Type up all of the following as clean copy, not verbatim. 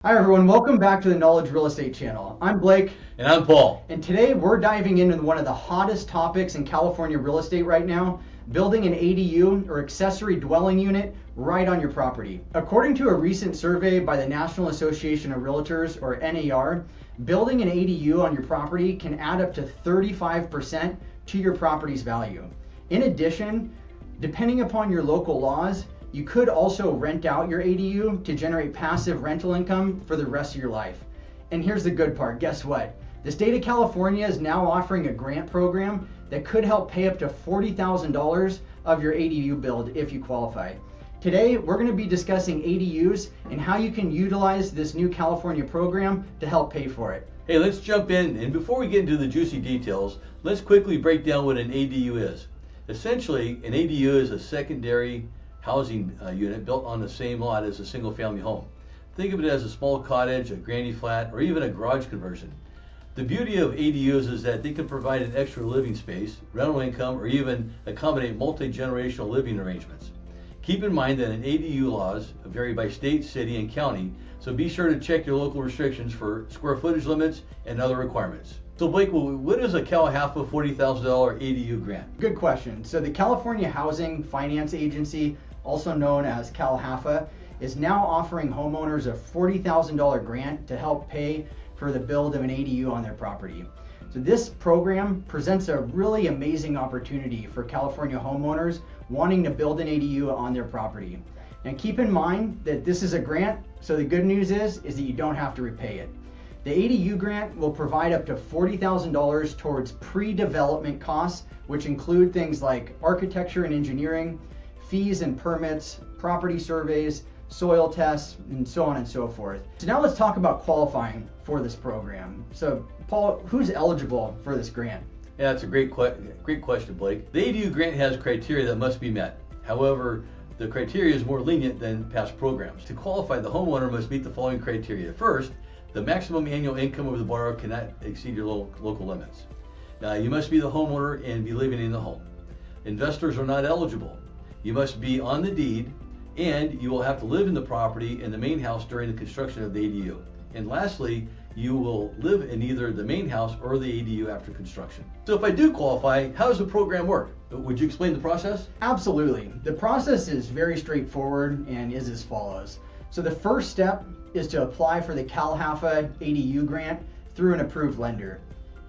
Hi everyone, welcome back to the Knowledge Real Estate channel. I'm Blake. And I'm Paul. And today we're diving into one of the hottest topics in California real estate right now, building an ADU or accessory dwelling unit right on your property. According to a recent survey by the National Association of Realtors, or NAR, building an ADU on your property can add up to 35% to your property's value. In addition, depending upon your local laws, you could also rent out your ADU to generate passive rental income for the rest of your life. And here's the good part, guess what? The state of California is now offering a grant program that could help pay up to $40,000 of your ADU build if you qualify. Today, we're going to be discussing ADUs and how you can utilize this new California program to help pay for it. Hey, let's jump in, and before we get into the juicy details, let's quickly break down what an ADU is. Essentially, an ADU is a secondary housing unit built on the same lot as a single family home. Think of it as a small cottage, a granny flat, or even a garage conversion. The beauty of ADUs is that they can provide an extra living space, rental income, or even accommodate multi-generational living arrangements. Keep in mind that an ADU laws vary by state, city, and county, so be sure to check your local restrictions for square footage limits and other requirements. So Blake, what is a CalHFA $40,000 ADU grant? Good question. So the California Housing Finance Agency, also known as CalHFA, is now offering homeowners a $40,000 grant to help pay for the build of an ADU on their property. So this program presents a really amazing opportunity for California homeowners wanting to build an ADU on their property. And keep in mind that this is a grant, so the good news is that you don't have to repay it. The ADU grant will provide up to $40,000 towards pre-development costs, which include things like architecture and engineering, fees and permits, property surveys, soil tests, and so on and so forth. So now let's talk about qualifying for this program. So Paul, who's eligible for this grant? Yeah, that's a great question, Blake. The ADU grant has criteria that must be met. However, the criteria is more lenient than past programs. To qualify, the homeowner must meet the following criteria. First, the maximum annual income of the borrower cannot exceed your local limits. Now, you must be the homeowner and be living in the home. Investors are not eligible. You must be on the deed, and you will have to live in the property in the main house during the construction of the ADU. And lastly, you will live in either the main house or the ADU after construction. So if I do qualify, how does the program work? Would you explain the process? Absolutely. The process is very straightforward and is as follows. So the first step is to apply for the CalHFA ADU grant through an approved lender.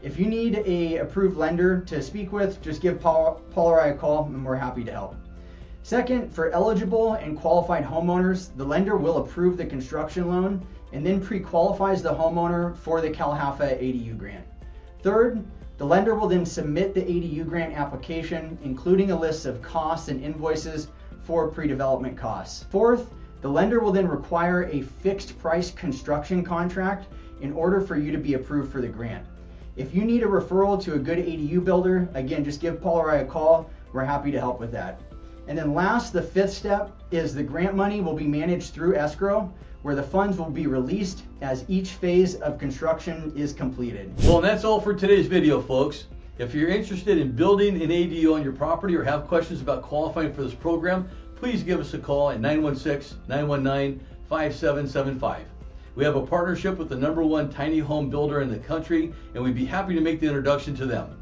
If you need an approved lender to speak with, just give Paul or I a call and we're happy to help. Second, for eligible and qualified homeowners, the lender will approve the construction loan and then pre-qualifies the homeowner for the CalHFA ADU grant. Third, the lender will then submit the ADU grant application, including a list of costs and invoices for pre-development costs. Fourth, the lender will then require a fixed price construction contract in order for you to be approved for the grant. If you need a referral to a good ADU builder, again, just give Paul or I a call. We're happy to help with that. And then last, the fifth step is the grant money will be managed through escrow, where the funds will be released as each phase of construction is completed. Well, and that's all for today's video, folks. If you're interested in building an ADU on your property or have questions about qualifying for this program, please give us a call at 916-919-5775. We have a partnership with the #1 tiny home builder in the country, and we'd be happy to make the introduction to them.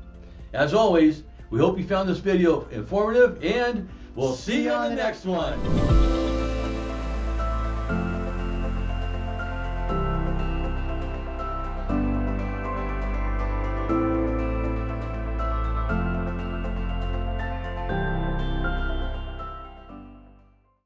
As always, we hope you found this video informative, and we'll see you on the next one.